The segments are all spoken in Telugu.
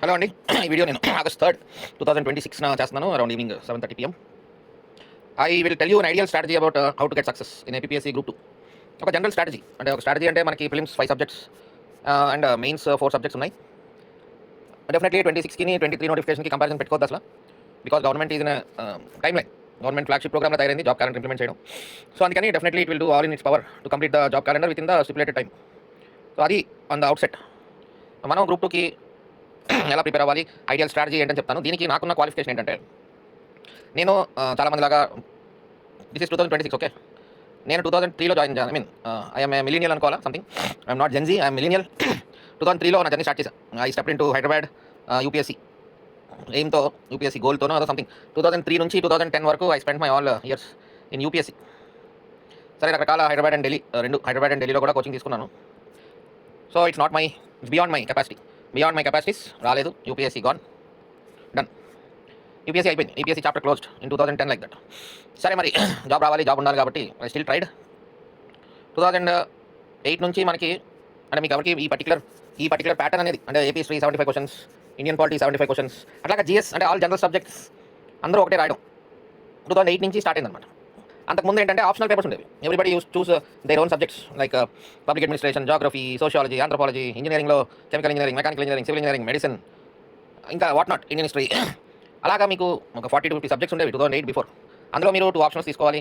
హలో అండి. ఈ వీడియో నేను ఆగస్ట్ 3, 2026 చేస్తున్నాను around evening 7:30 PM. I will tell you an ideal strategy about how to get success in APSC group 2. ఒక జనరల్ స్ట్రాటజీ అంటే ఒక స్ట్రాటజీ అంటే మనకి prelims 5 subjects and mains 4 subjects ఉన్నాయి. డెఫినెట్లీ 26కి 23 నోటిఫికేషన్కి కంపారిజన్ పెట్టుకోవద్దు అసలు. Because government is in time line. Government flagship ప్రోగ్రామ్లో తయారైంది జాబ్ క్యాలెండర్ ఇంప్లిమెంట్ చేయడం. సో అందుకని definitely it will do all in its power to complete the job calendar with in the stipulated time. So అది ఆన్ ద అవుట్ సెట్. మనం గ్రూప్ 2కి ఎలా ప్రిపేర్ అవ్వాలి, ఐడియల్ స్ట్రాటజీ ఏంటని చెప్తాను. దీనికి నాకున్న క్వాలిఫికేషన్ ఏంటంటే, నేను చాలామంది లాగా దిస్ ఇస్ 2026 ఓకే. నేను 2003లో జాయిన్ చేశాను. ఐ మీన్ ఐఎమ్ మిలీనియల్ అనుకోవాలా something. I'm not Gen Z, I'm millennial. 2003లో నా జర్నీ స్టార్ట్ చేశాను. I step in to Hyderabad UPSC ఎయిమ్తో, యూపీఎస్సీ గోల్తోనో అదో సంథింగ్. 2003 నుంచి 2010 వరకు I spend my all years in UPSC. సరే, రకరకాల హైదరాబాద్ అండ్ ఢిల్లీ, రెండు హైదరాబాద్ అండ్ ఢిల్లీలో కూడా కోచింగ్ తీసుకున్నాను. So it's not my, it's beyond my capacity. Beyond my capacities రాలేదు. UPSC gone, done. యూపీఎస్సీ అయిపోయింది. UPSC chapter closed in 2010 like that. సరే, మరి జాబ్ రావాలి, జాబ్ ఉండాలి కాబట్టి ఐ స్టిల్ ట్రైడ్. 2008 నుంచి మనకి అంటే మీకు ఎవరికి ఈ పర్టికులర్ ప్యాటర్న్ అనేది అంటే AP history 75 questions, Indian polity 75 questions, అట్లాగా జిఎస్ అంటే ఆల్ జనరల్ సబ్జెక్ట్స్ అందరూ ఒకటే రాయడం 2008 నుంచి స్టార్ట్ అయిందన్నమాట. అంతకుముందు ఏంటంటే ఆప్షనల్ పేపర్స్ ఉండేవి. Everybody use choose their own subjects like public administration, geography, sociology, anthropology, ఇంజనీరింగ్లో chemical engineering, mechanical engineering, civil engineering, medicine, ఇంకా వాట్ నాట్, ఇండియన్ హిస్టరీ. అలాగా మీకు ఒక 40 to 50 సబ్జెక్ట్స్ ఉండేవి 2008 బిఫోర్. అందులో మీరు 2 ఆప్షన్స్ తీసుకోవాలి.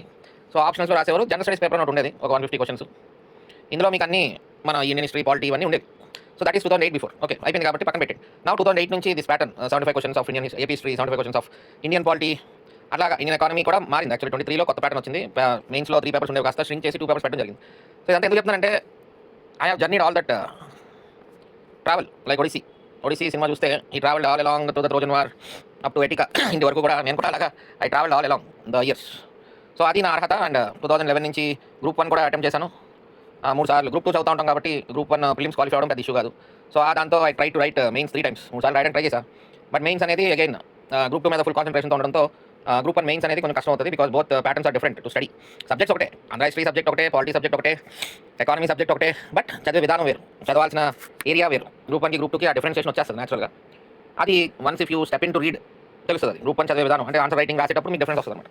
సో ఆప్షన్స్లో రాసేవారు జనరల్ స్టడీస్ పేపర్ ఒకటి ఉండేది, ఒక 150 క్వశ్చన్స్. ఇందులో మీకు అన్ని మన ఇండియన్ హిస్టరీ, పాలిటీ ఇవన్నీ ఉండేవి. So that is 2008 before. Okay, అయిపోయింది కాబట్టి పక్కన పెట్టండి. నా 2008 నుంచి this pattern 75 questions of Indian AP history, 75 questions of Indian polity, అట్లాగా ఇండియన్ ఎకానమీ కూడా మారింది. యాక్చువల్లీ 23లో కొత్త ప్యాటర్న్ వచ్చింది. మెయిన్స్లో 3 పేపర్స్ ఉండేవి, కాస్త స్ట్రింగ్ చేసి 2 పేపర్స్ పెట్టడం జరిగింది. సో ఇదంతా ఎందుకు చెప్తున్నానంటే, I have journeyed all that travel like Odyssey cinema చూస్తే ఈ travel all along to the Trojan war up to Ithaca, ఇంటి వరకు కూడా నేను కూడా అలాగా I travel all along the years. So అది నా అర్హత. అండ్ 2011 నుంచి గ్రూప్ 1 కూడా అటెంప్ట్ చేశాను 3 సార్లు. గ్రూప్ 2 చదువుతూ ఉంటాం కాబట్టి గ్రూప్ 1 ప్రిలిమ్స్ క్వాలిఫై అవ్వడం పెద్ద ఇష్యూ కాదు. సో దాంతో I try to right mains 3 times, 3 సార్లు రాయడానికి ట్రై చేశాను. బట్ మెయిన్స్ అనేది అగైన్ గ్రూప్ 2 మీద ఫుల్ కాన్సన్ట్రేషన్తో ఉండడంతో గ్రూప్ 1 మెయిన్స్ అనేది కొంచెం కష్టం అవుతుంది. Because both patterns are different to study. Subjects ఒకటే, ఆంధ్ర హిస్టరీ సబ్జెక్ట్ ఒకటే, పాలిటీ సబ్జెక్ట్ ఒకటే, ఎకానమీ సబ్జెక్ట్ ఒకటే, బట్ చదివే విధానం వేరు, చదవాల్సిన ఏరియా వేరు. గ్రూప్ 1కి గ్రూప్ 2కి ఆ డిఫరెన్షియేషన్ వచ్చేస్తుంది న్యాచురల్గా. అది once if you step in to read తెలుస్తుంది. గ్రూప్ 1 చదివే విధానం అంటే ఆన్సర్ రైటింగ్ రాసేటప్పుడు మీకు డిఫరెన్స్ వస్తుంది అనమాట.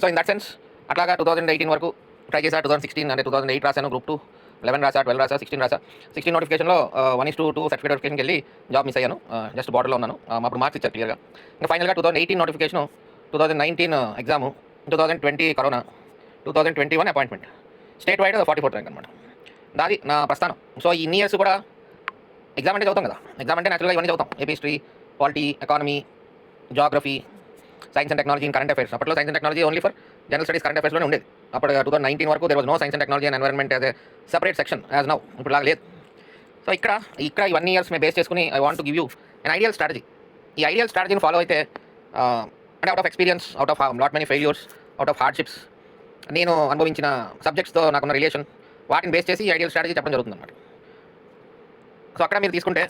సో ఇన్ దట్ సెన్స్ అట్లాగా 2018 వరకు ట్రై చేశాను. 2016 అంటే 2008 రాశాను గ్రూప్ 2, 11 రాసా, 12 రాసా, 16 రాసా. 16 నోటిఫికేషన్లో 1:2 సర్టిఫికేట్ వెరిఫికేషన్కి వెళ్ళి జాబ్ మిస్ అయ్యాను. జస్ట్ బార్డర్లో ఉన్నాను. అప్పుడు మార్క్స్ ఇచ్చారు క్లియర్గా. ఇంకా ఫైనల్గా 2018 notification, 2019 exam, 2020 corona, 2021 appointment, state wide 44th rank అనమాట. దాది నా ప్రస్థానం. సో ఇన్ని ఇయర్స్ కూడా ఎగ్జామ్ అంటే చదువుతాం కదా. ఎగ్జామ్ అంటే నేచురల్గా ఇవన్నీ చదువుతాం. AP history, polity, economy, geography, science and technology, current affairs. అప్పట్లో science and technology only for general studies, current అఫైర్స్లోనే ఉండేది. అప్పుడు 2019 వరకు there was no science and technology and environment as a separate section as now. ఇప్పుడు లాగా లేదు. సో ఇక్కడ ఇవన్నీ ఇయర్స్ మేము బేస్ చేసుకుని I want to give you an ideal strategy. ఈ ఐడియల్ స్ట్రాటజీని ఫాలో అయితే అంటే out of experience, out of not many failures, out of hardships, నేను అనుభవించిన సబ్జెక్ట్స్తో నాకున్న రిలేషన్, వాటిని బేస్ చేసి ఈ ఐడియల్ స్ట్రాటజీ చెప్పడం జరుగుతుంది అనమాట. సో అక్కడ మీరు తీసుకుంటే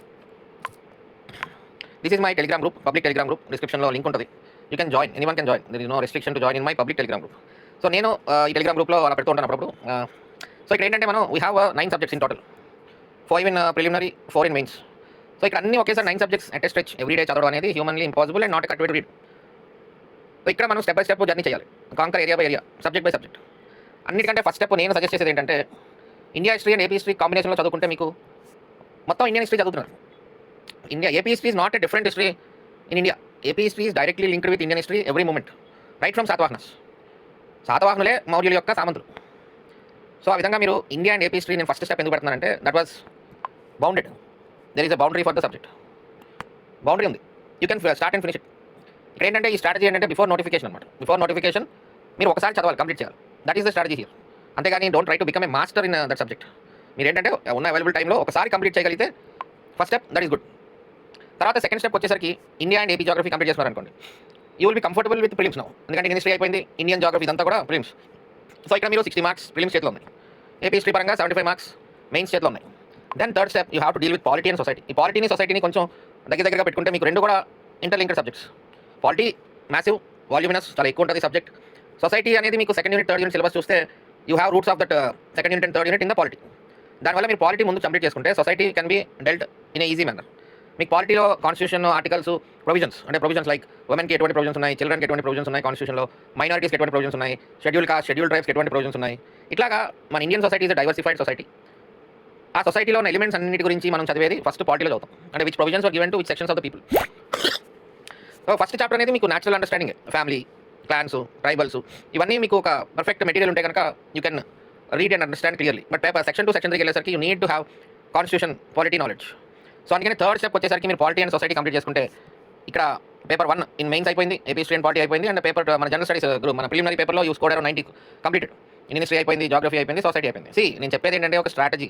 this is my Telegram group, public Telegram group. డిస్క్రిప్షన్లో లింక్ ఉంటుంది. You can join, anyone can join. There is no restriction to join in my public Telegram group. So నేను ఈ టెలిగ్రామ్ గ్రూప్లో అలా పెడుతూ ఉంటాను అప్పుడప్పుడు. సో ఇక్కడ ఏంటంటే మనం we have 9 subjects in total, 5 in preliminary, 4 in mains. So ఇక్కడ అన్ని ఒకేసారి 9 సబ్జెక్ట్స్ అట్ స్ట్రెచ్ ఎవ్రీడే చదవడం అనేది humanly impossible and not a cut read. So ఇక్కడ మనం స్టెప్ బై స్టెప్ జర్నీ చేయాలి, conquer area by area, subject by subject. అన్నిటికంటే ఫస్ట్ స్టెప్ నేను సజెస్ట్ చేసేది ఏంటంటే, India history and AP history కాంబినేషన్లో చదువుకుంటే మీకు మొత్తం ఇండియన్ హిస్టరీ చదువుతున్నారు. AP history is not a different history in India. AP history is directly linked with Indian history every moment, right from శాతవాహనులే మౌర్యుల యొక్క సామంతులు. సో ఆ విధంగా మీరు ఇండియా అండ్ ఏపీ హిస్టరీ నేను ఫస్ట్ స్టెప్ ఎందుకు పెడుతున్నానంటే, that was bounded. There is a boundary for the subject. Boundary ఉంది, you can start and finish it. ఇక్కడ ఏంటంటే ఈ స్ట్రాటజీ ఏంటంటే బిఫోర్ నోటిఫికేషన్ అనమాట. బిఫోర్ నోటిఫికేషన్ మీరు ఒకసారి చదవాలి, కంప్లీట్ చేయాలి. That is the strategy here. అంతేగాని don't try to become a master in that subject. మీరు ఏంటంటే ఉన్న అవైలబుల్ టైంలో ఒకసారి కంప్లీట్ చేయగలిగితే first step, that is good. తర్వాత సెకండ్ స్టెప్ వచ్చేసరికి India and AP geography complete చేస్తున్నారు అనుకోండి, you will be comfortable with prelims now. ఎందుకంటే ఇండియన్ హిస్టరీ అయిపోయింది, ఇండియన్ జాగ్రఫీ ఇదంతా కూడా ప్రిలిమ్స్. సో ఇక్కడ మీరు 60 మార్క్స్ ప్రిలిమ్స్ చేతిలో ఉన్నాయి, ఏపీ హిస్టరీ పరంగా 75 మార్క్స్ మెయిన్స్ చేతిలో ఉన్నాయి. Then third step you have to deal with polity and society. ఈ పాలిటీని సొసైటీని కొంచెం దగ్గరగా పెట్టుకుంటే మీకు రెండు కూడా interlinked subjects. Polity massive voluminous, చాలా ఎక్కువ ఉంటుంది సబ్జెక్ట్. సొసైటీ అనేది మీకు second unit, third unit syllabus చూస్తే you have roots of that second unit and third unit in the polity. దానివల్ల మీరు పాలిటీ ముందు కంప్లీట్ చేసుకుంటే society can be dealt in easy manner. మీకు పాలిటీలో కాన్స్టిట్యూషన్ ఆర్టికల్స్ ప్రొవిజన్స్ అంటే ప్రొవిజన్స్ లైక్ ఉమెన్కి ఎటువంటి ప్రొవిజన్స్ ఉన్నాయి, చిల్డ్రన్కి ఎటువంటి ప్రొవిజన్స్ ఉన్నాయి కాన్స్టిట్యూషన్లో, మైనారిటీస్కి ఎటువంటి ప్రొవిజన్స్ ఉన్నాయి, షెడ్యూల్ కాస్ట్ షెడ్యూల్ ట్రైబ్స్కి ఎటువంటి ప్రొవిజన్స్ ఉన్నాయి. ఇట్లాగా మన Indian society is diversified society. ఆ సొసైటీలో ఉన్న ఎలిమెంట్స్ అన్నిటి గురించి మనం చదివేది ఫస్ట్ పాలిటీలో చదువుతాం. అంటే which provisions are given to which sections of the people. So first chapter అనేది మీకు natural understanding, family, clans, tribals, ఇవన్నీ మీకు ఒక పర్ఫెక్ట్ మెటీరియల్ ఉంటే కనుక you can read and understand clearly. But paper section 2 section 3 వెళ్ళేసరికి you need to have constitution polity knowledge. So అందుకని థర్డ్ స్టెప్ వచ్చేసరికి మీరు పాలిటీ అండ్ సొసైటీ కంప్లీట్ చేసుకుంటే ఇక్కడ పేపర్ 1 ఇన్ మెయిన్స్ అయిపోయింది, ఏపీ హిస్టరీ అండ్ పాలిటీ అయిపోయింది. అండ్ పేపర్ మన జనరల్ స్టడీస్ గ్రూప్ మన ప్రిలిమినరీ పేపర్లో you score around 90 completed. Indian history అయిపోయింది, జాగ్రఫీ అయిపోయింది, సొసైటీ అయిపోయింది. నేను చెప్పేది ఏంటంటే ఒక strategy.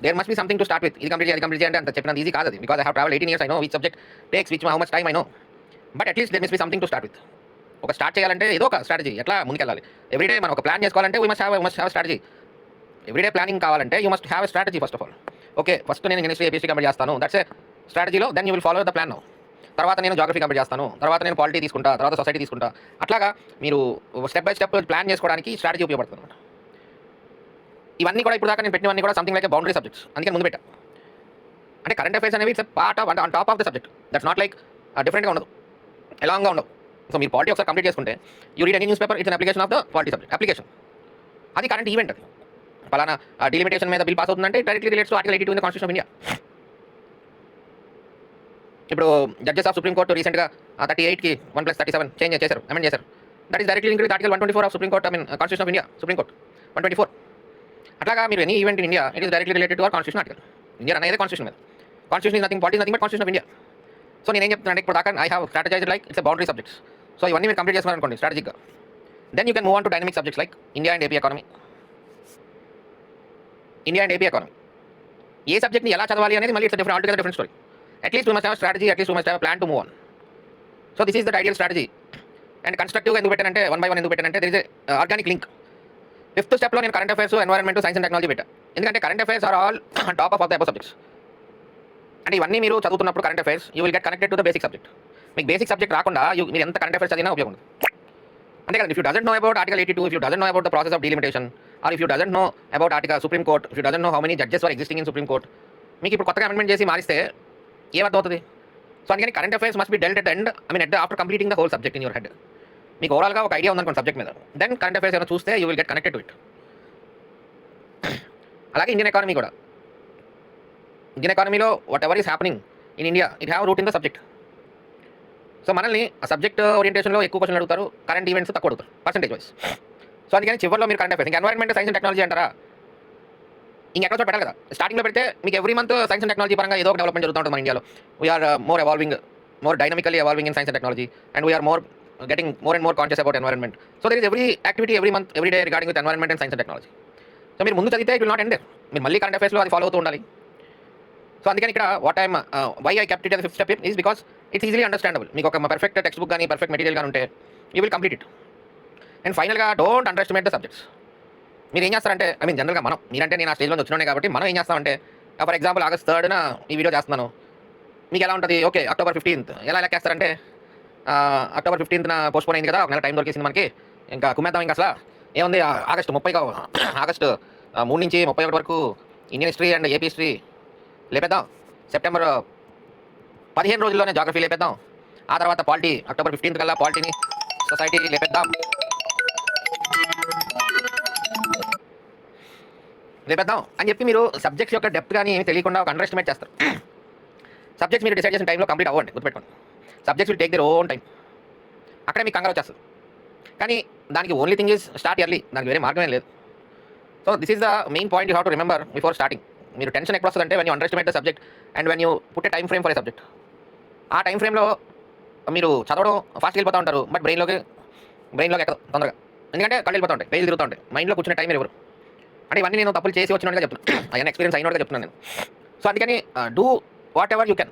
There must be something to start with. ఇది కంప్లీట్ చేయాలి అంత చెప్పినంత ఈజీ కాదు అది. Because I have travel 18 years, I know which subject takes which how much time I know. But at least there must be something to start with. ఒక స్టార్ట్ చేయాలంటే ఏదో ఒక స్ట్రాటజీ, ఎట్లా ముందుకెళ్ళాలి. ఎవ్రీడే మనం ఒక ప్లాన్ చేసుకోవాలంటే we must have strategy. Everyday planning కావాలంటే you must have strategy first of all. Okay, first నేను హిస్టరీ ఏపీఎస్సీ కంప్లీట్ చేస్తాను, దట్స్ ఏ స్ట్రాటజీలో. Then you will follow the plan now. తర్వాత నేను జాగ్రఫీ కంప్లీట్ చేస్తాను, తర్వాత నేను పాలిటీ తీసుకుంటా, తర్వాత సొసైటీ తీసుకుంటా. అట్లాగా మీరు స్టెప్ బై స్టెప్ ప్లాన్ చేసుకోవడానికి స్ట్రాటజీ ఉపయోగపడుతుంది అనమాట. ఇవన్నీ కూడా ఇప్పుడు దాకా నేను పెట్టినవన్నీ కూడా సంథింగ్ లైక్ బౌండరీ సబ్జెక్ట్స్. అందుకే ముందు పెట్టా. అంటే కరెంట్ అఫైర్స్ అనేవి it's part of on top of the subject. That's not like డిఫరెంట్గా ఉండదు, ఎలాంగా ఉండవు. సో మీరు పాలిటీ ఒకసారి కంప్లీట్ చేసుకుంటే you read any news paper, it's an application of the polity subject. Application అది కరెంట్ ఈవెంట్. అది పలానా డిలిమిటేషన్ మీద బిల్ పాస్ అవుతుందంటే directly relates to article 82 in the constitution of India. ఇప్పుడు జడ్జెస్ ఆఫ్ సుప్రీం కోర్టు రీసెంట్గా 38కి 1+37 చేంజ్ చేశారు, అమెండ్ చేశారు. That is directly linked with article 124 of supreme court, I mean constitution of India, supreme court 124. అట్లాగా మీరు any event in India it is directly related to our constitution article. India అనేది కాన్స్టిట్యూషన్ మీద. Constitution is nothing, polity is nothing but constitution of India. So నేనేం చెప్తున్నాను ఇప్పుడు దాకా I have strategized like it's boundary subjects. So ఇవన్నీ మీరు కంప్లీట్ చేస్తున్నారనుకోండి స్ట్రాటజిక్గా, then you can move on to dynamic subjects like India and AP economy. India and AP economy ఏ సబ్జెక్ట్ని ఎలా చదవాలి అనేది మళ్ళీ it's different, altogether different story. At least we must have strategy, at least we must have plan to move on. So this is the ideal strategy. And కన్స్ట్రక్టివ్గా ఎందుకు పెట్టానంటే 1 by 1 ఎందుకు పెట్టానంటే there is organic link. 5th స్టెప్లో నేను current affairs, environment, science and technology పెట్టా. ఎందుకంటే current affairs are all top of the above subjects. అంటే ఇవన్నీ మీరు చదువుతున్నప్పుడు current affairs you will get connected to the basic subject. మీకు బేసిక్ సబ్జెక్ట్ రాకుండా మీరు ఎంత కరెంట్ అఫైర్స్ చదివినా ఉపయోగం ఉంది. అంతే కదా. If you doesn't know about article 82, if you doesn't know about the process of delimitation, or if you doesn't know about article supreme court, if you doesn't know how many judges are existing in supreme court, మీకు ఇప్పుడు కొత్తగా అమెండ్మెంట్ చేసి మారిస్తే ఏమర్థం అవుతుంది. సో అందుకని current affairs must be dwelt at end, I mean after completing the whole subject in your head. మీకు ఓవరాల్గా ఒక ఐడియా ఉందనుకోండి సబ్జెక్ట్ మీద, దెన్ కరెంట్ అఫైర్స్ ఏమైనా చూస్తే you will get connected to it. అలాగే ఇండియన్ ఎకానమీ కూడా. ఇండియన్ ఎకానమీలో whatever is happening in India it have root in the subject. So మనల్ని ఆ సబ్జెక్ట్ ఓరియంటేషన్లో ఎక్కువ క్వశ్చన్ అడుగుతారు, కరెంట్ ఈవెంట్స్ తక్కువ అడుగుతారు పర్సెంటేజ్ వైస్. సో అందుకని చివరిలో మీరు కరెంట్ అఫైర్స్, ఇంకా ఎన్వైరన్మెంట్, సైన్స్ అండ్ టెక్నాలజీ అంటారా, ఇంకెక్కడ చోట పెట్టాలి కదా. స్టార్టింగ్లో పెడితే మీకు every month science and technology పరంగా ఏదో ఒక డెవలప్మెంట్ జరుగుతూ ఉంటుంది మన ఇండియాలో. We're more evolving, more dynamically evolving in science and technology, and we're more getting more and more conscious about environment. So there is every activity every month, every day regarding with environment and science and technology. So మీరు ముందు చదివితే it will not end there. మీరు మళ్ళీ కరెంట్ అఫైర్స్లో అది ఫాలో అవుతూ ఉండాలి. సో అందుకని ఇక్కడ what I'm why I kept it as 5th step is because it's easily understandable. మీకు ఒక పర్ఫెక్ట్ టెక్స్ట్ బుక్ కానీ పర్ఫెక్ట్ మెటీరియల్ కానీ ఉంటే you will complete it. And ఫైనల్గా don't underestimate the subjects. మీరు ఏం చేస్తారంటే, ఐ మీన్ జనరల్గా మనం, మీరంటే నేను ఆ స్టేజ్లో వచ్చినానే కాబట్టి మనం ఏం చేస్తామంటే, ఫర్ ఎగ్జాంపుల్ August 3rd ఈ వీడియో చేస్తున్నాను, మీకు ఎలా ఉంటుంది, ఓకే October 15th ఎలా లెక్కేస్తారంటే, October 15th పోస్ట్పోన్ అయింది కదా, ఒక నెల టైం దొరికేసింది మనకి, ఇంకా కుమ్మేద్దాం. ఇంకా అసలు ఏముంది, ఆగస్టు 3 నుంచి 31 వరకు Indian history and AP history లేపేద్దాం. సెప్టెంబర్ 15 రోజుల్లోనే జాగ్రఫీ లేపేద్దాం. ఆ తర్వాత పాలిటీ October 15th కల్లా పాలిటీని, సొసైటీ లేపేద్దాం అని చెప్పి మీరు సబ్జెక్ట్స్ యొక్క డెప్త్ కానీ ఏమి తెలియకుండా ఒక అండర్ ఎస్టిమేట్ చేస్తారు. సబ్జెక్ట్స్ మీరు డిసైడ్ చేసిన టైంలో కంప్లీట్ అవ్వండి, గుర్తుపెట్టుకోండి. Subjects will take their own time. అక్కడే మీకు కంగారు వచ్చేస్తుంది. కానీ దానికి only thing is start yearly, దానికి వేరే మార్గమే లేదు. So this is the main point you have to remember before starting. మీరు టెన్షన్ ఎక్కడ వస్తుందంటే when you under estimate the subject and when you put a time frame for a subject. ఆ టైం ఫ్రేమ్లో మీరు చదవడం ఫాస్ట్గా వెళ్ళిపోతూ ఉంటారు, బట్ బ్రెయిన్లోకి ఎక్కదు తొందరగా. ఎందుకంటే కళ్ళు వెళ్ళిపోతూ ఉంటాయి, పేజీలు తిరుగుతూ ఉంటాయి, మైండ్లో కూర్చునే టైం ఎవరు. అంటే ఇవన్నీ నేను తప్పులు చేసి వచ్చినట్టుగా చెప్తున్నాను, ఆయన ఎక్స్పీరియన్స్ అయినట్టుగా చెప్తున్నాను నేను. సో అందుకని do what ever you can,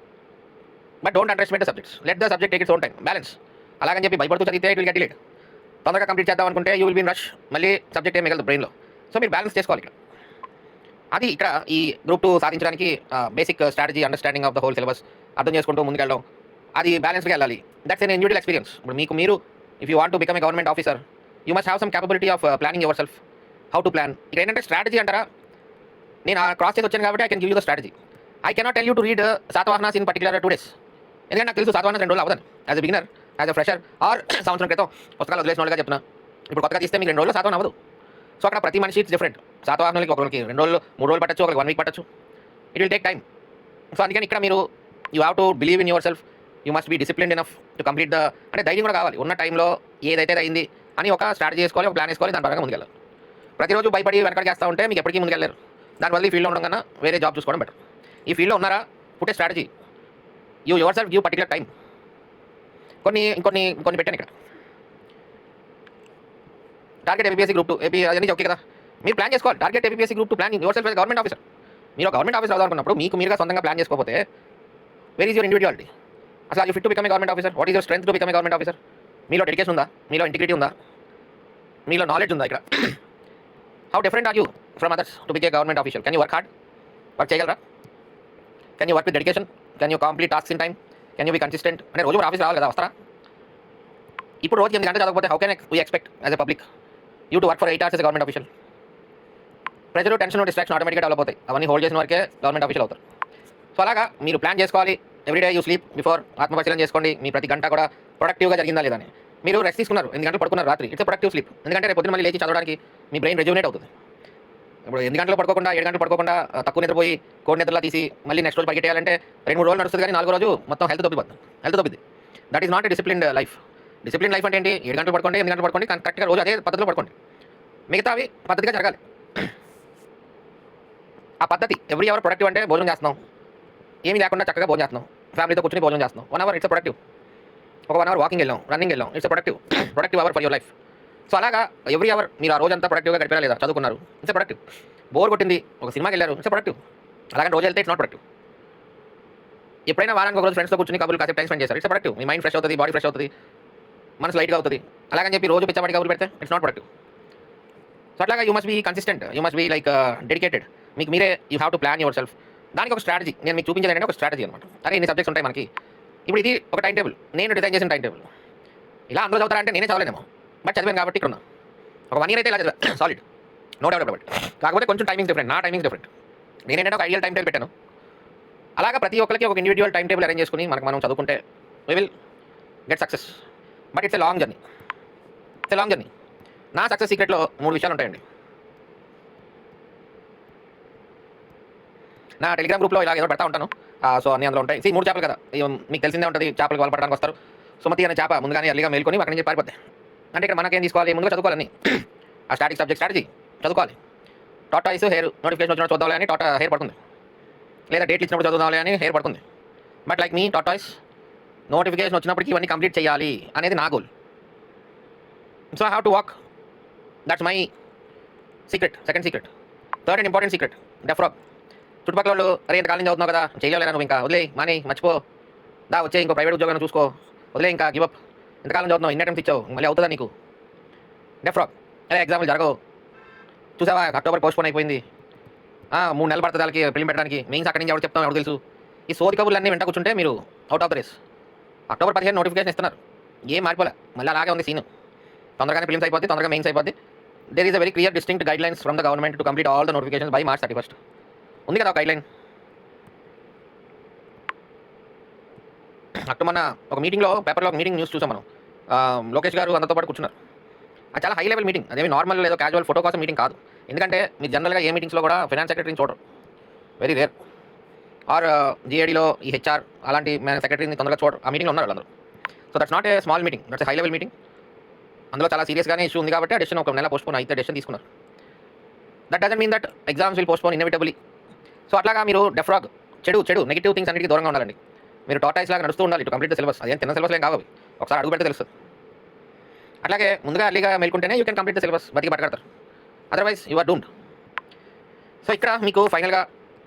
but don't underestimate the subjects. Let the subject take its own time, balance. అలాగని చెప్పి భయపడుతూ చదివితే ఇట్ విల్ గెట్ డిలేడ్. తొందరగా కంప్లీట్ చేద్దాం అనుకుంటే you will be in rush, మళ్ళీ సబ్జెక్ట్ ఏం మిగలదు బ్రెయిన్లో. సో మీరు బ్యాలెన్స్ చేసుకోవాలి ఇక్కడ. అది ఇక్కడ ఈ Group 2 సాధించడానికి basic strategy, understanding of the whole syllabus అర్థం చేసుకుంటూ ముందుకెళ్ళడం, అది బ్యాలెన్స్గా వెళ్ళాలి. That's an individual experience. ఇప్పుడు మీరు if you want to become a government officer, you must have some capability of planning your self, how to plan. ఇక్కడ ఏంటంటే స్ట్రాటజీ అంటారా, నేను క్రాస్ చేసి వచ్చాను కాబట్టి I can give you the strategy. I cannot tell you to read Satavahanas in particular 2 days. ఎందుకంటే నాకు తెలుసు శాతవాహనాస్ 2 రోజులు అవ్వదని. As a beginner, as a fresher, or సంవత్సరం క్రితం పుస్తకాలు వదిలేసిన వాళ్ళుగా చెప్తున్నా. ఇప్పుడు కొత్తగా తీస్తే మీకు 2 రోజులు శాతవాహనం అవ్వదు. సో అక్కడ ప్రతి మనిషి ఇట్స్ డిఫరెంట్. శాతవాహనాలకి ఒకరికి 2 రోజులు 3 రోజులు పట్టచ్చు, ఒకరికి 1 week పట్టచ్చు. It will take time. So అందుకని ఇక్కడ మీరు you have to believe in yourself. You must be disciplined enough to complete the, అంటే ధైర్యం కూడా కావాలి. ఉన్న టైంలో ఏదైతే అయింది అని ఒక స్ట్రాటజీ చేసుకోవాలి, ఒక ప్లాన్ వేసుకోవాలి, దాని పరంగా ముందుకెళ్ళాలి. ప్రతిరోజు భయపడి వెనకడికి వేస్తూ ఉంటే మీకు ఎప్పటికీ ముందుకెళ్ళారు. దానివల్ల ఈ ఫీల్డ్లో ఉండడం కన్నా వేరే జాబ్ చూసుకోవడం బెటర్. ఈ ఫీల్డ్లో ఉన్నారా, పుట్టే strategy, you your self give particular time. కొన్ని పెట్టాను ఇక్కడ. టార్గెట్ ఏపీఎస్సీ గ్రూప్ 2 ఏపీ అన్నీ ఓకే కదా, మీరు ప్లాన్ చేసుకోవాలి. Target APSC group 2 plan your self government officer. మీరు గవర్నమెంట్ ఆఫీసర్ అవుదామనుకున్నప్పుడు మీకు మీరుగా సొంతంగా ప్లాన్ చేసుకోకపోతే వెర్ ఈజ్ యువర్ ఇండివిజువాలిటీ? అసలు you fit to become a government officer? What is your strength to become a government officer? మీలో డెడికేషన్ ఉందా? మీలో ఇంటిగ్రిటీ ఉందా? మీలో నాలెడ్జ్ ఉందా? ఇక్కడ how different are you from others to become a government official? Can you work hard? Work చేయగలరా? Can you work with dedication? Can you complete tasks in time? Can you be consistent? అంటే రోజు ఆఫీస్ రావాలి కదా, వస్తారా? ఇప్పుడు రోజు 8 గంటలు చదవకపోతే how can we expect as a public you to work for 8 hours as government official? Pressure, tension, distraction ఆటోమేటిక్గా డెవలప్ అవుతాయి. అవన్నీ హోల్డ్ చేసిన వరకే గవర్నమెంట్ ఆఫీషియల్ అవుతారు. సో అలాగా మీరు ప్లాన్ చేసుకోవాలి. Everyday you sleep before. ఆత్మపరిశీలన చేసుకోండి. మీ ప్రతి గంట కూడా ప్రొడక్టివ్గా జరిగిందా లేదా అని. మీరు రెస్ట్ తీసుకున్నారు, 8 గంటలు పడుకున్నారు రాత్రి, ఇట్స్ ప్రొడక్టివ్ స్లీప్. ఎందుకంటే రేపు పొద్దున మళ్ళీ లేచి చదవడానికి మీ బ్రెయిన్ రెజ్యూనేట్ అవుతుంది. ఇప్పుడు 8 గంటలు పడుకోకుండా 7 గంటలు పడుకోకుండా తక్కువ నిద్రపోయి కోడి నిద్రలా తీసి మళ్ళీ నెక్స్ట్ రోజు పరిగెట్టాలంటే 2-3 రోజులు నడుస్తుంది, కానీ 4వ రోజు మొత్తం హెల్త్ తప్పిద్ది. That is not a disciplined life. Discipline life అంటే ఏంటి? 7 గంటలు పడుకోండి, 8 గంటలు పడుకోండి, కానీ కరెక్ట్గా రోజు అదే పద్ధతిలో పడుకోండి. మిగతావి పద్ధతిగా జరగాలి. ఆ పద్ధతి ఎవ్రీ అవర్ ప్రొడక్టివ్. అంటే భోజనం చేస్తున్నాం, ఏమీ లేకుండా చక్కగా భోజనం చేస్తున్నాం, ఫ్యామిలీతో కూర్చొని భోజనం చేస్తున్నాం. 1 hour ఇట్స్ ప్రొడక్టివ్. ఒక 1 hour వాకింగ్ వెళ్ళాం, రన్నింగ్ వెళ్ళాం, it's productive hour for your life. So అలాగా ఎవ్రీ అవర్ మీరు ఆ రోజంతా ప్రొడక్టివ్గా గడిపారా లేదా? చదువుకున్నారు, ఇట్స్ ప్రొడక్టివ్. బోర్ కొట్టింది, ఒక సినిమాకి వెళ్ళారు, ఇట్స్ ప్రొడక్టివ్. అలాగే రోజు వెళ్తే ఇట్స్ నాట్ ప్రొడక్టివ్. ఎప్పుడైనా వారానికి ఒక రోజు ఫ్రెండ్స్తో కూర్చొని కబుర్లు కాసేపు టైం స్పెండ్ చేస్తారు, it's productive. Me mind fresh అవుతుంది, బాడీ ఫ్రెష్ అవుతుంది, మనసు లైట్గా అవుతుంది. అలాగని చెప్పి రోజు పిచ్చబడి కబుర్లు పెడితే ఇట్స్ నాట్ ప్రొడక్టివ్. సో అట్లాగా you must be consistent, you must be like dedicated. మీకు మీరే you have to plan yourself. దానికి ఒక స్ట్రాటజీ నేను మీకు చూపించాలంటే ఒక స్ట్రాటజీ అనమాట. అరే ఇన్ని సబ్జెక్ట్స్ ఉంటాయి మనకి, ఇప్పుడు ఇది ఒక టైం టేబుల్, నేను డిజైన్ చేసిన టైం టేబుల్. ఇలా అందరూ చదువుతారంటే నేనే చదవలేనేమో, బట్ చదివాను కాబట్టి ఇక్కడ ఉన్నా. ఒక 1 year అయితే ఇలా చదివా సాలిడ్, నో డౌట్ అబౌట్. కాకపోతే కొంచెం టైమింగ్స్ డిఫరెంట్, నా టైమింగ్స్ డిఫరెంట్. నేనేంటంటే ఒక ఐడియల్ టైం టేబుల్ పెట్టాను. అలాగా ప్రతి ఒక్కరికి ఒక ఇండివిజువల్ టైం టేబుల్ అరేంజ్ చేసుకుని మనం చదువుకుంటే we will get success. But it's a long journey. నా సక్సెస్ సీక్రెట్లో 3 విషయాలు ఉంటాయండి. నా టెలిగ్రామ్ గ్రూప్లో ఇలా ఏదో పెడతా ఉంటాను. సో అన్ని అందులో ఉంటాయి. 3 చేపలు కదా, మీకు తెలిసిందే ఉంటుంది. చేపలకు వాళ్ళు పడడానికి వస్తారు. సుమతి అనే చేప ముందుగానే అల్లిగా మేల్కొని అక్కడి నుంచి పారిపోతాయి. అంటే ఇక్కడ మనకేం తీసుకోవాలి? ముందుగా చదువుకోవాలని ఆ స్టాటిక్ సబ్జెక్ట్ స్ట్రాటజీ చదువుకోవాలి. టాటాయిస్ హెయిర్ నోటిఫికేషన్ వచ్చినప్పుడు చూద్దాం అని హెయిర్ పడుతుంది, లేదా డేట్లు ఇచ్చినప్పుడు చదువుదాం అని హెయిర్ పడుతుంది. But like me tortoise notification వచ్చినప్పటికీ ఇవన్నీ కంప్లీట్ చేయాలి అనేది నా goal. So I have to walk. That's my secret. Second secret. Third and important secret, defrag. చుట్టుపక్కల వాళ్ళు అరే ఎంత కాలేజ్ చదువుతున్నావు కదా, చేయలేరా నువ్వు, ఇంకా వదిలే మాని మర్చిపో, దా వచ్చే ఇంకో ప్రైవేట్ ఉద్యోగాన్ని చూసుకో, వదిలే ఇంకా గివప్, ఎంతకాలం చదువుతున్నావు, ఇన్ని అటెంప్ట్స్ ఇచ్చావు, మళ్ళీ అవుతుందా నీకు? డెఫ్రాగ్. అరే ఎగ్జామ్లు జరగవు, చూసావా అక్టోబర్ పోస్ట్పోన్ అయిపోయింది, 3 నెలలు పడుతుంది వాళ్ళకి ఫిల్మ్ పెట్టడానికి, మెయిన్స్ అక్కడి నుంచి ఎవరు చెప్తాం ఎవరు తెలుసు. ఈ సోది కబుర్లు అన్నీ వెంట కూర్చుంటే మీరు out of the race. October 15 notification ఇస్తున్నారు, ఏం మారిపోలే, మళ్ళీ అలాగే ఉంది సీన్. తొందరగానే ఫిల్మ్స్ అయిపోద్ది, తొందరగా మెయిన్స్ అయిపోద్ది. There is a very clear distinct guidelines from the government to complete all the notifications by March 31. ఉంది కదా ఒక గైడ్ లైన్. అక్కడ మన ఒక మీటింగ్లో పేపర్లో ఒక మీటింగ్ న్యూస్ చూసాం మనం. లోకేష్ గారు అందరితో పాటు కూర్చున్నారు. అది చాలా హై లెవెల్ మీటింగ్, అదేమి నార్మల్ ఏదో క్యాజువల్ ఫోటో కోసం మీటింగ్ కాదు. ఎందుకంటే మీరు జనరల్గా ఏ మీటింగ్స్లో కూడా ఫైనాన్స్ సెక్రటరీని చూడరు, వెరీ రేర్. ఆర్ జిఏడీలో ఈ హెచ్ఆర్ అలాంటి సెక్రటరీని తొందరగా చూడరు. ఆ మీటింగ్లో ఉన్నారు వాళ్ళందరూ. So that's not a small meeting, that's a high level meeting. అందులో చాలా సీరియస్గానే ఇష్యూ ఉంది కాబట్టి ఆ డెసిషన్ ఒక నెల పోస్ట్పోన్ అయితే డెసిషన్ తీసుకున్నారు. That doesn't mean that exams will postpone ఇన్ఎవిటబుల్లీ. So అట్లాగా మీరు డెఫ్రాగ్, చెడు నెగిటివ్ థింగ్స్ అన్నిటికీ దూరంగా ఉండాలండి. మీరు టాటాయిస్ లాగా నడుస్తూ ఉండాలి టు కంప్లీట్ ద సిలబస్. అదేం తిన్న సిలబస్ ఏం కావాలి, ఒకసారి అడుగు పెడితే తెలుస్తుంది. అట్లాగే ముందుగా అర్లీగా మేల్కుంటేనే you can complete the syllabus, బతికి పట్టగడతారు. Otherwise you are doomed. So ఇక్కడ మీకు ఫైనల్గా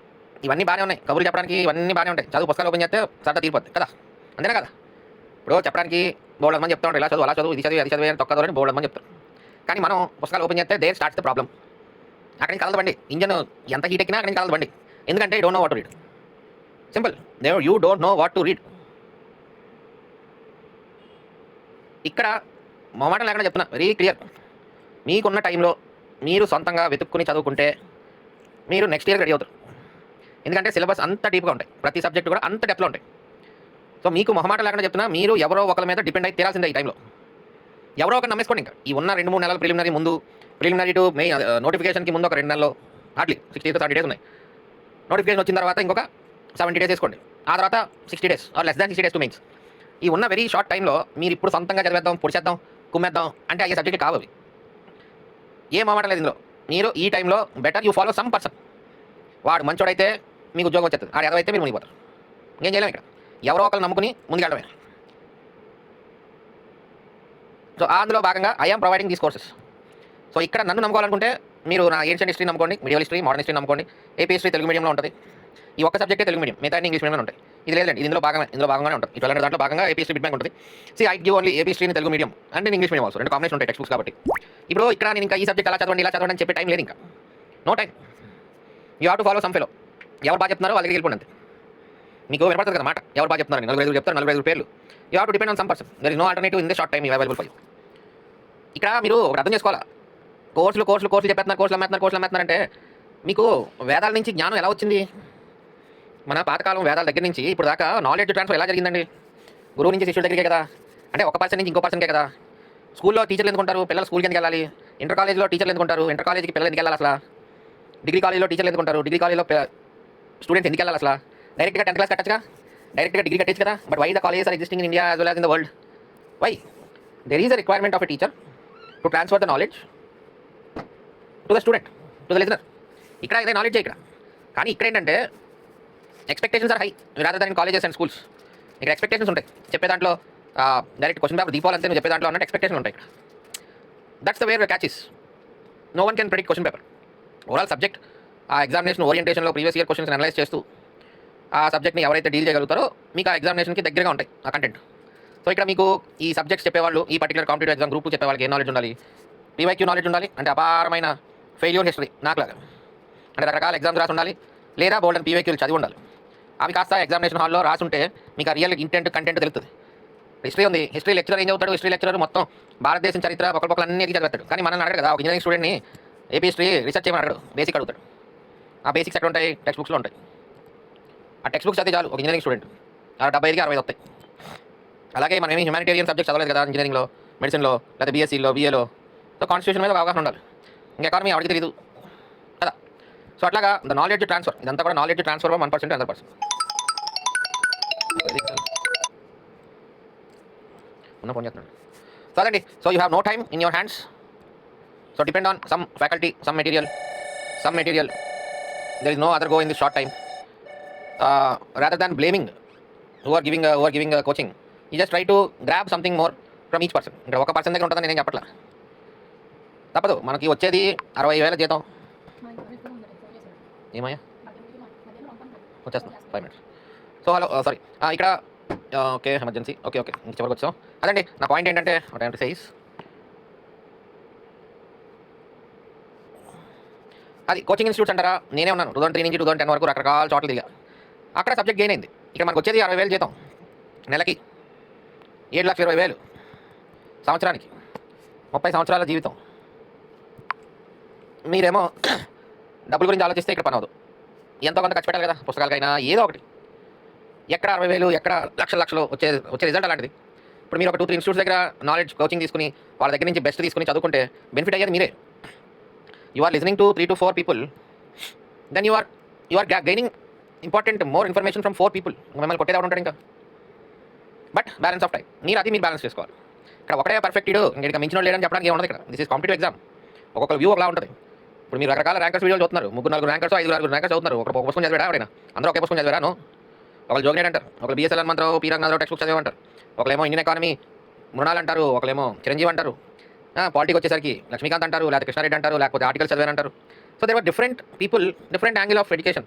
ఇవన్నీ బాగానే ఉన్నాయి, కబుర్లు చెప్పడానికి ఇవన్నీ బాగానే ఉంటాయి. చదువు పుస్తకాలు ఓపెన్ చేస్తే సరదా తీరిపోద్ది కదా, అంతేనా కదా? ఇప్పుడు చెప్పడానికి బోల్డ్ మంది చెప్తా ఉంటారు, ఇలా చదువు అలా చదువు, ఇది చదివి అది చదివి అని తొక్కదని బోల్డ్ మంది చెప్తారు. కానీ మనం పుస్తకాలు ఓపెన్ చేస్తే దేర్ స్టార్ట్స్ ద ప్రాబ్లం. అక్కడి నుంచి కలదు బండి, ఇంజన్ ఎంత హీట్ ఎక్కినా అక్కడి నుంచి కలదు బండి. ఎందుకంటే you don't know what to read. Simple, you don't know what to read. ఇక్కడ మొమాట లేకుండా చెప్తున్నా, వెరీ క్లియర్. మీకున్న టైంలో మీరు సొంతంగా వెతుక్కుని చదువుకుంటే మీరు నెక్స్ట్ ఇయర్ రెడీ అవుతారు. ఎందుకంటే సిలబస్ అంత డీప్గా ఉంటాయి, ప్రతి సబ్జెక్టు కూడా అంత డెప్త్లో ఉంటాయి. సో మీకు మొహమాట లేకుండా చెప్తున్నా, మీరు ఎవరో ఒకరి మీద డిపెండ్ అయి తీరాల్సిందే ఈ టైంలో. ఎవరో ఒకరు నమ్మేసుకోండి. ఇంకా ఈ ఉన్న 2-3 నెలలు ప్రిలిమినరీ ముందు, ప్రిలిమినరీ టు మెయిన్ నోటిఫికేషన్కి ముందు ఒక 2 నెలలు, హార్డ్లీ 60 to 70 డేస్ ఉన్నాయి. నోటిఫికేషన్ వచ్చిన తర్వాత ఇంకొక 70 డేస్ వేసుకోండి. ఆ తర్వాత 60 days or less than 60 days to mains. ఈ ఉన్న వెరీ షార్ట్ టైంలో మీరు ఇప్పుడు సొంతంగా చదివేద్దాం, పొడిచేద్దాం, కుమ్మేద్దాం అంటే అయ్యే సబ్జెక్ట్ కావాలి. ఏం మాట లేదు ఇందులో. మీరు ఈ టైంలో better you follow some person. వాడు మంచోడైతే మీకు ఉద్యోగం వచ్చేస్తుంది, ఆడు ఎదవైతే మీరు మునిగిపోతారు. ఇంకేం చేయలేము ఇక్కడ. ఎవరో ఒకరు నమ్ముకుని ముందుకెళ్ళడమే. సో అందులో భాగంగా I'm providing these courses. So ఇక్కడ నన్ను నమ్ముకోవాలనుకుంటే మీరు నా ఏన్షియన్ హిస్టరీ నమ్ముకోండి, మిడివల్ హిస్టరీ, మోడర్న్ హిస్టరీ నమ్ముకోండి. ఏపీ హిస్టరీ తెలుగు మీడియంలో ఉంటుంది. ఈ ఒక్క సబ్జెక్టే తెలుగు మీడియం, మిగతా ఇంగ్లీష్ మీడియంలో ఉంటాయి. ఇది లేదండి, ఇందులో భాగంగానే ఉంటుంది. ఈ 1200 దాంట్లో భాగంగా ఏపీ హిస్టరీ బిట్ బ్యాంక్ ఉంటుంది. I give only AP history Telugu medium and English medium also, 2 combination ఉంటాయి టెక్స్ట్ బుక్స్ కాబట్టి. ఇప్పుడు ఇక్కడ నేను ఇంకా ఈ సబ్జెక్ట్ అలా చదవండి ఇలా చదవండి అని చెప్పే టైం లేదు. ఇంకా no time. You have to follow some fellow. ఎవరు బాగా చెప్తున్నారో వాళ్ళ దగ్గరికి వెళ్ళిపోండి అంతే. మీకు వినపడుతుంది కదా మాట, ఎవరు బాగా చెప్తున్నారు, 4-5 చెప్తారు, 4-5 పేర్లు. You have to depend on some person. There is no alternative in the short time available for you. ఇక్కడ మీరు ఒకటి అర్థం చేసుకోవాలా, కోర్సులు చెప్పేస్తున్నారు, కోర్సులు అమ్మేస్తున్నారు అంటే మీకు వేదాల నుంచి జ్ఞానం ఎలా వచ్చింది? మన పాతకాలం వేదాల దగ్గర నుంచి ఇప్పుడు దాకా నాలెడ్జ్ ట్రాన్స్ఫర్ ఎలా జరిగిందండి? గురువు నుంచి శిష్యుల దగ్గరికే కదా, అంటే ఒక పర్సన్ నుంచి ఇంకో పర్సన్కే కదా. స్కూల్లో టీచర్లు ఎందుకుంటారు, పిల్లలు స్కూల్కి ఎందుకు వెళ్ళాలి? ఇంటర్ కాలేజ్లో టీచర్లు ఎందుకుంటారు, ఇంటర్ కాలేజ్కి పిల్లలు ఎందుకు వెళ్ళాలి అసలు? డిగ్రీ కాలేజ్లో టీచర్లు ఎందుకుంటారు, డిగ్రీ కాలేజ్లో స్టూడెంట్స్ ఎందుకు వెళ్ళాలి అసలు? డైరెక్ట్గా 10th క్లాస్ కట్టచ్చుగా, డైరెక్ట్గా డిగ్రీ కట్టచ్చు కదా. But why the colleges are existing in India as well as in the world? Why? There is a requirement of a teacher to transfer the knowledge to the student, to the listener. ఇక్కడ ఇదే నాలెడ్జ్ ఇక్కడ. కానీ ఇక్కడ ఏంటంటే expectations are high rather than in colleges and schools. ఇక్కడ ఎక్స్పెక్టేషన్స్ ఉంటాయి. చెప్పే దాంట్లో డైరెక్ట్ క్వశ్చన్ పేపర్ దీపాలంతే నువ్వు చెప్పే దాంట్లో అన్నట్టు ఎక్స్పెక్టేషన్ ఉంటాయి ఇక్కడ. That's the where catch is. No one can predict question paper. Overall subject ఆ ఎగ్జామినేషన్ ఓరియంటేషన్లో ప్రీవియస్ ఇయర్ క్వశ్చన్స్ అనలైజ్ చేస్తూ ఆ సబ్జెక్ట్ని ఎవరైతే డీల్ చేయగలుగుతారో మీకు ఆ ఎగ్జామినేషన్కి దగ్గరగా ఉంటాయి ఆ కంటెంట్. సో ఇక్కడ మీకు ఈ సబ్జెక్ట్స్ చెప్పేవాళ్ళు, ఈ పర్టికులర్ కాంపిటేటివ్ ఎగ్జామ్ గ్రూప్ చెప్పే వాళ్ళకి ఏ నాలెడ్జ్ ఉండాలి? పీవైక్యూ నాలెడ్జ్ ఉండాలి, అంటే అపారమైన ఫెయిల్యూర్ హిస్టరీ నాకులాగా, అంటే రకరకాల ఎగ్జామ్స్ రాసి ఉండాలి, లేదా బోల్డ్ అండ్ పీవైక్యూలు చదివి ఉండాలి. అవి కాస్త ఎగ్జామినేషన్ హాల్లో రాసి ఉంటే మీకు ఆ రియల్ ఇంటెంట్ కంటెంట్ తెలుస్తుంది. హిస్టరీ ఉంది, హిస్టరీ లెక్చరర్ ఏం చదువుతాడు? హిస్టరీ లెక్చరర్ మొత్తం భారతదేశం చరిత్ర ఒకరికొకరు అన్ని చదివేస్తాడు. కానీ మనం అడగడు కదా, ఒక ఇంజనీరింగ్ స్టూడెంట్ని ఏపీ హిస్టరీ రీసెర్చ్ చేయమని అడగడు, బేసిక్ అడుగుతాడు. ఆ బేసిక్స్ ఎక్కడ ఉంటాయి? టెక్స్ట్ బుక్స్లో ఉంటాయి. ఆ టెక్స్ట్ బుక్స్ చదివి చాలు ఒక ఇంజనీరింగ్ స్టూడెంట్ 75కి 60 వస్తాయి. అలాగే మనం ఏమి హ్యుమానిటేరియన్ సబ్జెక్ట్ చదవలేదు కదా ఇంజనీరింగ్లో, మెడిసిన్లో, లేదా బీఎస్సీలో, బీఏలో. సో కాన్స్టిట్యూషన్ మీద ఒక అవగాహన ఉండాలి. ఇంకా ఎకానమీ ఎవరికి తెలియదు కదా. సో అట్లాగా ద నాలెడ్జ్ ట్రాన్స్ఫర్, ఇదంతా కూడా నాలెడ్జ్ ట్రాన్స్ఫర్ 1% 100%. ఉన్న ఫోన్ చేస్తున్నాడు. సో అదండి. So you have no time in your hands. So depend on some faculty, some material. There is no other go in this short time. Rather than blaming who are giving coaching, you just try to grab something more from each person. ఇక్కడ ఒక పర్సన్ దగ్గర ఉంటుందని నేను చెప్పట్లా, తప్పదు. మనకి వచ్చేది 60,000 జీతం. ఏమయ్యా వచ్చేస్తున్నా 5 minutes. సో హలో సారీ, ఇక్కడ ఓకే ఎమర్జెన్సీ, ఓకే ఇంక చివరికి వచ్చాం. అదండి నా పాయింట్ ఏంటంటే సైజ్ అది కోచింగ్ ఇన్స్టిట్యూట్స్ అంటారా, నేనే ఉన్నాను 2003 నుంచి 2010 వరకు రకరకాల చోట్ల దిగా. అక్కడ సబ్జెక్ట్ గెయిన్ అయింది. ఇక్కడ మనకు వచ్చేది 60,000 జీతం, నెలకి 7,20,000, సంవత్సరానికి 30 సంవత్సరాల జీవితం. మీరేమో డబ్బుల గురించి ఆలోచిస్తే ఇక్కడ పని అవ్వదు. ఎంతో కొంత ఖర్చు పెట్టాలి కదా, పుస్తకాలకైనా ఏదో ఒకటి. ఎక్కడ 60,000, ఎక్కడ లక్షలు వచ్చే రిజల్ట్ అలాంటిది. ఇప్పుడు మీరు ఒక 2-3 ఇన్స్టిట్యూట్స్ దగ్గర నాలెడ్జ్ కోచింగ్ తీసుకుని వాళ్ళ దగ్గర నుంచి బెస్ట్ తీసుకుని చదువుకుంటే బెనిఫిట్ అయ్యేది మీరే. You are listening to 3 to 4 people, then you are gaining more information from 4 people. మిమ్మల్ని కొట్టేది ఎవరు ఉంటాడు ఇంకా? బట్ బ్యాలెన్స్ ఆఫ్ టైం మీరు బ్యాలెన్స్ చేసుకోవాలి. ఇక్కడ ఒకటే పర్ఫెక్ట్ ఇంకా మించిన లేదని చెప్పడానికి ఏముండదు ఇక్కడ. This is competitive exam. ఒక్కొక్క వ్యూ ఒకలా ఉంటుంది. ఇప్పుడు మీరు రకరకాల ర్యాంకర్స్ వీడియోలు చూస్తున్నారు, 3-4 ర్యాంకర్స్, 5-6 ర్యాంకర్స్ చదువుతున్నారు. ఒక పుస్తకం చదివాడా ఎవరైనా? అందరూ ఒకే పుస్తకం చదివాను. ఒకళ్ళు జోగినేట్ అంటారు, ఒకళ్ళు BSL Hanumantharao, P Ranganatharao text book చదివామంటారు, ఒకళ్ళేమో ఇండియన్ ఎకానమీ మృణాల్ అంటారు, ఒకళ్ళేమో చిరంజీవి అంటారు, పాలిటిక్స్ వచ్చేసరికి లక్ష్మీకాంత్ అంటారు, లేకపోతే కృష్ణారెడ్డి అంటారు, లేకపోతే ఆర్టికల్స్ చదివారంటారు. So there are different people, different angle of education.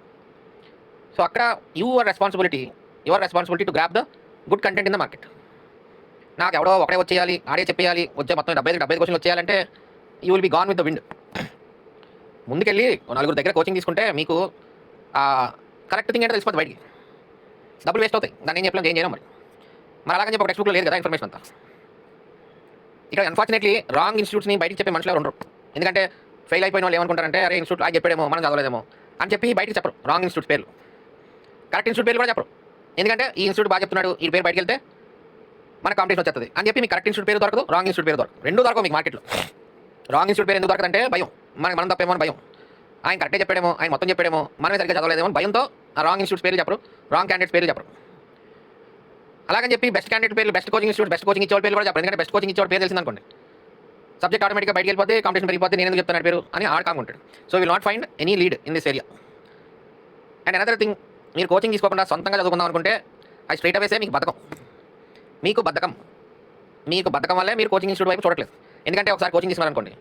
So అక్కడ your responsibility to grab the good content in the market. నాకు ఎవడో ఒకటే వచ్చేయాలి, ఆడే చెప్పేయాలి, వచ్చే మొత్తం 75 క్వశ్చన్లు వచ్చేయాలంటే you will be gone with the wind. ముందుకెళ్ళి 4 దగ్గర కోచింగ్ తీసుకుంటే మీకు కరెక్ట్ థింగ్ ఏంటో తెలిసిపోతుంది. బయటికి డబ్బులు వేస్ట్ అవుతాయి, దాన్ని ఏం చెప్పలేం, ఏం చేయడం. మరి అలాగని చెప్పి ఒక టెక్స్ట్ బుక్లో లేదు కదా ఇన్ఫర్మేషన్ అంతా. ఇక్కడ అన్ఫార్చునేట్లీ రాంగ్ ఇన్స్టిట్యూట్స్ని బయటికి చెప్పే మనుషులు ఎవరు ఉండరు. ఎందుకంటే ఫెయిల్ అయిపోయిన వాళ్ళు ఏమనుకుంటారంటే అరే ఇన్స్టిట్యూట్ ఆయన చెప్పాడేమో మనం చదవలేదేమో అని చెప్పి బయటికి చెప్పరు రాంగ్ ఇన్స్టిట్యూట్స్ పేర్లు. కరెక్ట్ ఇన్స్టిట్యూట్ పేరు కూడా చెప్పరు. ఎందుకంటే ఈ ఇన్స్టిట్యూట్ బాగా చెప్తున్నాడు, ఈ పేరు బయటకు వెళ్తే మన కాంపిటీషన్ వచ్చేస్తుంది అని చెప్పి మీకు కరెక్ట్ ఇన్స్టిట్యూట్ పేరు దొరకదు, రాంగ్ ఇన్స్టిట్యూట్ పేరు దొరకదు. రెండు దొరకవు మీకు మార్కెట్లో. రాంగ్ ఇన్స్టిట్యూట్ పేరు ఎందుకు దొరకదంటే భయం, మనం తప్పేమో అని భయం. ఆయన కరెక్టే చెప్పాడేమో, ఆయన మొత్తం చెప్పాడేమో, మనమే సరిగ్గా చదవలేదేమో భయంతో ఆ రాంగ్ ఇన్స్టిట్యూట్ పేరు చెప్పరు, రాంగ్ క్యాండిడేట్స్ పేరు చెప్పరు. అలాగని చెప్పి బెస్ట్ క్యాండిడేట్ పేరు, best coaching institute, best coaching ఇచ్చేవాళ్ళ పేరు కూడా చెప్పరు. ఎందుకంటే బెస్ట్ కోచింగ్ ఇచ్చేవాళ్ళ పేరు తెలిసిందనుకోండి, సబ్జెక్ట్ ఆటోమేటిక్గా బయటికి వెళ్ళిపోతే, కాంపిటీషన్ పెరిగిపోతే, నేను ఎందుకు చెప్తాను పేరు అని ఆడకాకుంటాడు. So will not find any lead in this area. And another thing, మీరు కోచింగ్ తీసుకోకుండా సొంతంగా చదువుకుందాం అనుకుంటే అది స్ట్రైట్ అవేసే మీకు బద్ధకం. మీకు బద్ధకం వల్లే మీరు కోచింగ్ ఇన్స్టిట్యూట్ వైపు చూడట్లేదు. ఎందుకంటే ఒకసారి కోచింగ్ తీసుకున్నారనుకోండి,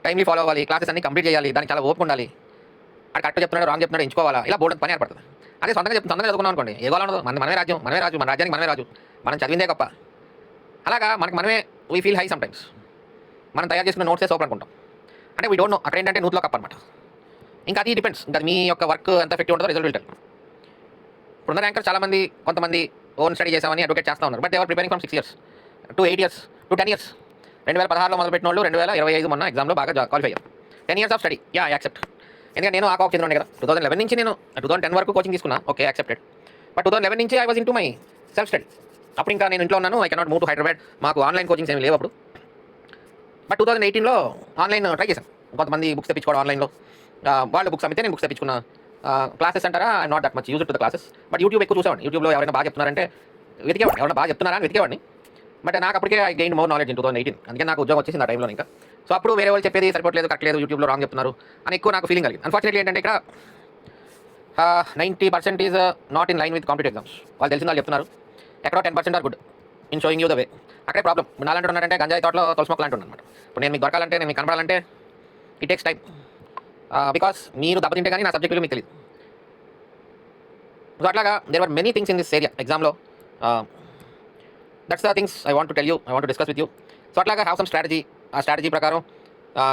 టైంలీ ఫాలో అవ్వాలి, క్లాసెస్ అన్ని కంప్లీట్ చేయాలి, దానికి చాలా ఓపిక ఉండాలి, అది కరెక్ట్ చెప్తున్నాడు రాంగ్ చెప్తున్నాడు ఎంచుకోవాలా, ఇలా బోర్డు పని ఏర్పడుతుంది. అదే సొంతంగా చదువుకున్నాం అనుకోండి, ఏ గోళ ఉండదు, మనమే రాజు, మన రాజ్యానికి మనమే రాజు, మనం చదివిందే గొప్ప. అలాగా మనమే we feel high some times. మనం తయారు చేసుకున్న నోట్సే సూపర్ అనుకుంటాం. అంటే వీ డోంట్ నో అక్కడ ఏంటంటే నూతులో కప్ అనమాట. ఇంకా అది డిపెండ్స్, ఇంకా మీ యొక్క వర్క్ ఎంత ఎఫెక్టివ్ ఉంటుందో రిజల్ట్ విల్. ఇప్పుడున్న ర్యాంకర్ చాలామంది, కొంతమంది ఓన్ స్టడీ చేసామని అడ్వకేట్ చేస్తూ ఉన్నారు. But ever preparing from 6 years to 8 years to 10 years. 2016లో మొదలుపెట్టిన వాళ్ళు 2025 మొన్న ఎగ్జామ్లో బాగా క్వాలిఫై అయ్యారు. 10 years of study, yeah accept. ఎందుకంటే నేను ఆ కాకు చెందిన కదా, 2011 నుంచి నేను 2010 వరకు కోచింగ్ తీసుకున్నా, ఓకే యాక్సెప్టెడ్. బట్ 2011 నుంచి I was in to my self study. అప్పుడు ఇంకా నేను ఇంట్లో ఉన్నాను, I cannot move to Hyderabad, మాకు ఆన్లైన్ కోచింగ్స్ ఏమి లేవు అప్పుడు. బట్ 2018లో ఆన్లైన్ ట్రై చేశాను. కొంతమంది బుక్స్ తెప్పించుకోవడం ఆన్లైన్లో, వాళ్ళు బుక్స్ అమ్మితే నేను బుక్స్ తెప్పించుకున్న. క్లాసెస్ అంటారా, I not that much use to the classes. But YouTube ఎక్కువ చూసేవాడిని. యూట్యూబ్లో ఎవరైనా బాగా చెప్తున్నారంటే వెతికేవాడిని, ఎవరైనా బాగా చెప్తున్నారా అని వెతికేవాడిని. బట్ నాకు అప్పటికే I gain more knowledge in 2018. అందుకే నాకు ఉద్యోగం వచ్చేసింది ఆ టైంలో. ఇంకా సో అప్పుడు వేరే వాళ్ళు చెప్పేది సరిపోవట్లేదు, కరెక్ట్లేదు, యూట్యూబ్లో రాంగ్ చెప్తున్నారు అని ఎక్కువ నాకు ఫీలింగ్ కలిగింది. అన్ఫార్చునేట్లీ ఏంటంటే ఇక్కడ 90% is not in line with competitive exams. వాళ్ళు తెలిసిన వాళ్ళు చెప్తున్నారు, ఎక్కడో 10% are good in showing you the way. అక్కడే ప్రాబ్లం. నాలంటే ఉన్నారంటే గంజాయి తోటలో తులసి మొక్కలు అంటున్నాను అనమాట. ఇప్పుడు నేను మీకు దొరకాలంటే, నేను మీకు కనపడాలంటే ఇట్ టేక్స్ టైం. బికాస్ మీరు దెబ్బతింటే కానీ నా సబ్జెక్టులు మీకు తెలియదు. సో అట్లాగా there are many things in this area ఎగ్జామ్లో. That's the things I want to tell you, I want to discuss with you. So అట్లాగా హ్యావ్ సమ్ స్ట్రాటజీ. ఆ స్ట్రాటజీ ప్రకారం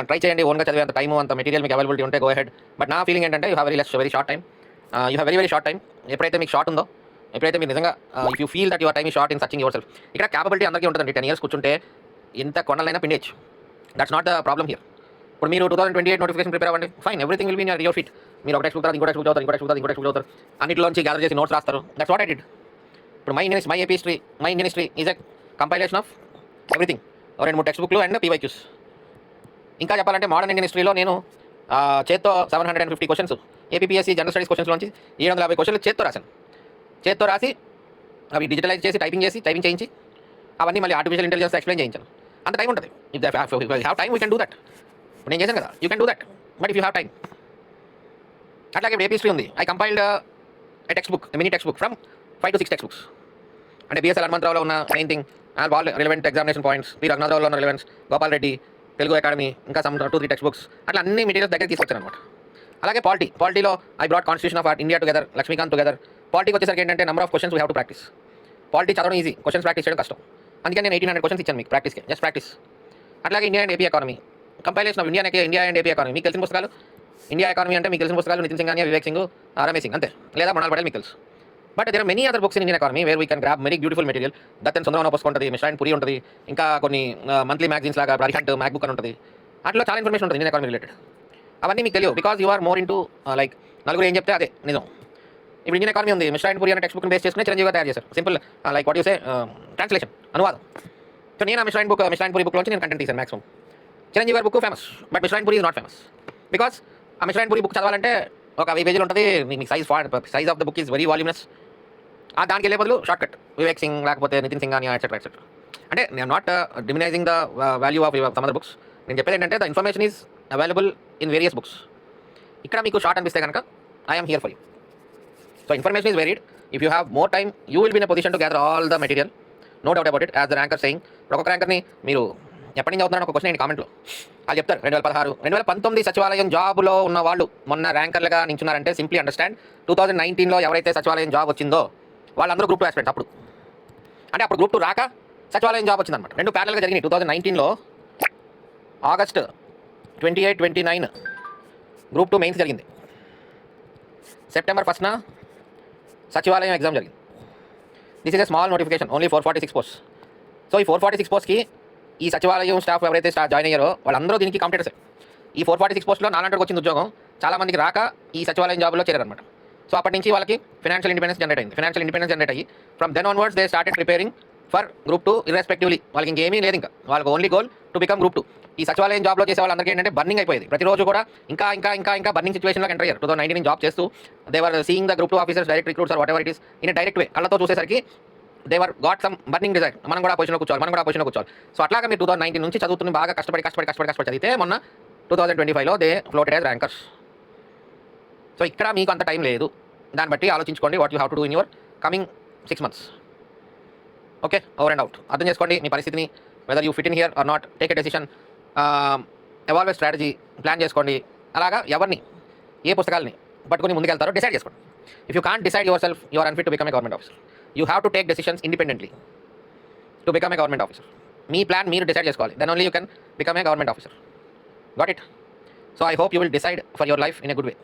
ట్రై చేయండి. ఓన్గా చదివే అంత టైము, అంత మెటీరియల్ మీకు అవైలబిలిటీ ఉంటే గో హెడ్. బట్ నా ఫీలింగ్ ఏంటంటే you have very short time. You have very short time. ఎప్పుడైతే మీకు షార్ట్ ఉందో, ఎప్పుడైతే మీరు నిజంగా if you feel that your time is short in searching yourself. ఇక్కడ క్యాపబిలిటీ అందరికీ ఉంటుందండి. 10 years కూర్చుంటే ఎంత కొండలైనా పిండేచ్చు. That's not the problem here. ఇప్పుడు మీరు 2028 నోటిఫికేషన్ ప్రిపేర్ అవ్వండి, fine, everything will be in your feet. మీరు ఒక టెక్స్ట్ బుక్ ఇంకో టెక్స్ట్ బుక్ చదువుతారు, అన్నింటిలోంచి గ్యాదర్ చేసి నోట్స్ రాస్తారు. That's what I did. ఇప్పుడు my Indian history is a compilation of everything. 2-3 text బుక్లు అండ్ పీవైక్యూస్. ఇంకా చెప్పాలంటే మోడర్న్ ఇండియన్ హిస్టరీలో నేను చేత్తో 750 questions, APSC general studies questions నుంచి 750 క్వశ్చన్లు చేత్తో రాసి అవి డిజిటలైజ్ చేసి టైపింగ్ చేయించి అవన్నీ మళ్ళీ ఆర్టిఫిషియల్ ఇంటెలిజెన్స్ ఎక్స్ప్లెయిన్ చేయించాను. అంత టైం ఉంటుంది. If have time we can do that. ఇప్పుడు నేను చేశాను కదా, you can do that. But if you have time. అట్లాగే ఏపీ హిస్టరీ ఉంది. I compiled a text book, mini text book from 5 to 6 text books. అంటే బిఎస్ఎల్ హనుమంతరావులో ఉన్న main thing, all relevant examination points, P రఘునాథరావులో ఉన్న రిలవెన్స్, గోపాల్ రెడ్డి, తెలుగు అకాడమీ, ఇంకా సమ్ 2-3 టెక్స్ట్ బుక్స్, అట్లా అన్ని మెటీరియల్స్ దగ్గర తీసుకొచ్చాను అనమాట. అలాగే పాలిటీలో I brought constitution of India together, Laxmikanth together. పాలిటీకి వచ్చేసరికి ఏంటంటే number of questions we have to practise. Polity చదవడం ఈజీ, క్వశ్చన్స్ ప్రాక్టీస్ చేయడం కష్టం. అందుకని నేను 1800 క్వశ్చన్స్ ఇచ్చాను మీకు ప్రాక్టీస్కి, జస్ట్ ప్రాక్టీస్. అట్లాగే India and AP economy, compilation of India and AP economy. మీకు తెలిసిన పుస్తకాలు ఇండియా ఎకానమీ అంటే మీకు తెలిసిన పుస్తకాలు నితిన్ సింఘానియా, వివేక్ సింగ్, రమేష్ సింగ్, అంతే, లేదా మృణాల్ పటేల్ మీకు తెలుసు. But there are many other books in Indian economy where we can grab very beautiful material. దత్తన్ సుందరవన పుస్తకం ఉంటుంది, మిస్టర్ అండ్ పురి ఉంటుంది, ఇంకా కొన్ని మంత్లీ మ్యాగజైన్స్ లాగా బ్రారిహంట్ మ్యాక్ బుక్ అని ఉంటుంది. అట్లా చాలా ఇన్ఫర్మేషన్ ఉంటుంది ఇండియన్ ఎకానమీ రిలేటెడ్. అవన్నీ మీకు తెలియదు because you are more into like నలుగురు ఏం చెప్తే అదే నిజం. ఇప్పుడు ఇండియన్ ఎకానమీ ఉంది, మిస్టర్ అండ్ పురి అనే టెక్స్ట్ బుక్ బేస్ చేసుకుని చిరంజీవి తయారు చేశారు. Simple like what you say translation, అనువాదం. సో నేను ఆ మిస్టర్ అండ్ పురి బుక్ నుంచి నేను కంటెంట్ తీశాను మ్యాక్సిమం. చిరంజీవి గారి book famous, but mister and Puri is not famous. Because ఆ మిస్టర్ అండ్ పురి బుక్ చదవాలంటే ఒక 1000 పేజీలు ఉంటుంది. మీకు size of the book is very voluminous. దానికి వెళ్ళే బదులు షార్ట్ కట్ వివేక్ సింగ్, లేకపోతే నితిన్ సింఘానియా, ఎట్సెట్రా. అంటే నేను not diminishing the value of some other books. నేను చెప్పేది ఏంటంటే the information is available in various books. ఇక్కడ మీకు షార్ట్ అనిపిస్తే కనుక I'm here for you. So information is varied. If you have more time you will be in a position to gather all the material. No doubt about it. As the ranker saying, ఒక్కొక్క ర్యాంకర్ని మీరు ఎప్పటి నుంచి అవుతున్నారో ఒక క్వశ్చన్ ఏంటి కామెంట్లో వాళ్ళు చెప్తారు. 2016, 2019 సచివాలయం జాబులో ఉన్న వాళ్ళు మొన్న ర్యాంకర్లుగా నించున్నారంటే సింప్లీ అండర్స్టాండ్ 2019లో ఎవరైతే సచివాలయం జాబ్ వచ్చిందో వాళ్ళందరూ గ్రూప్ 2 ఆస్పిరెంట్స్. అప్పుడు అంటే అప్పుడు గ్రూప్ 2 రాక సచివాలయం జాబ్ వచ్చిందనమాట. 2 ప్యారల్గా జరిగినాయి. 2019లో ఆగస్ట్ 28, 29 గ్రూప్ 2 మెయిన్స్ జరిగింది. సెప్టెంబర్ 1న సచివాలయం ఎగ్జామ్ జరిగింది. This is a small notification, only 446 posts. So ఈ 446 పోస్ట్కి ఈ సచివాలయం స్టాఫ్ ఎవరైతే జాయిన్ అయ్యారో వాళ్ళందరూ దీనికి కాంపిటేటర్సే. ఈ 446 పోస్టులో 400 వచ్చింది ఉద్యోగం. చాలామందికి రాక ఈ సచివాలయం జాబ్లో చేరారనమాట. సో అప్పటి నుంచి వాళ్ళకి ఫైనాన్షియల్ ఇండిపెండెన్స్ జనరేట్ అయ్యి from then onwards they started preparing for group 2 irrespectively. వాళ్ళకి ఇంకేమీ లేదు, ఇంకా వాళ్ళకి only goal to become group 2. ఈ సచివాలయం జాబ్లో చేసే వాళ్ళందరికీ ఏంటంటే బర్నింగ్ అయిపోయేది. ప్రతిరోజు కూడా ఇంకా బర్నింగ్ సిచువేషన్లోకి ఎంటర్ అయ్యారు. 2019 జాబ్ చేస్తూ they were seeing the group 2 officers direct recruits or whatever it is in direct way. కళ్ళతో చూసేసరికి they were got some burning desire, మనం కూడా పొజిషన్లో కూర్చోవాలి. సో అట్లాగా మీరు 2019 నుంచి చదువుతున్న బాగా కష్టపడి చదివితే మొన్న 2025లో they floated as rankers. So ఇక్కడ మీకు అంత టైం లేదు. దాన్ని బట్టి ఆలోచించుకోండి what you have to do in your coming 6 months. Okay, over and out. అర్థం చేసుకోండి మీ పరిస్థితిని, whether you fit in here or not, take a decision, evolve strategy, plan చేసుకోండి. అలాగా ఎవరిని ఏ పుస్తకాలని పట్టుకుని ముందుకెళ్తారో డిసైడ్ చేసుకోండి. If you can't decide yourself, you are unfit to become a government officer. You have to take decisions independently to become a government officer. మీ ప్లాన్ మీరు డిసైడ్ చేసుకోవాలి, then only you can become a government officer. Got it? So I hope you will decide for your life in a good way.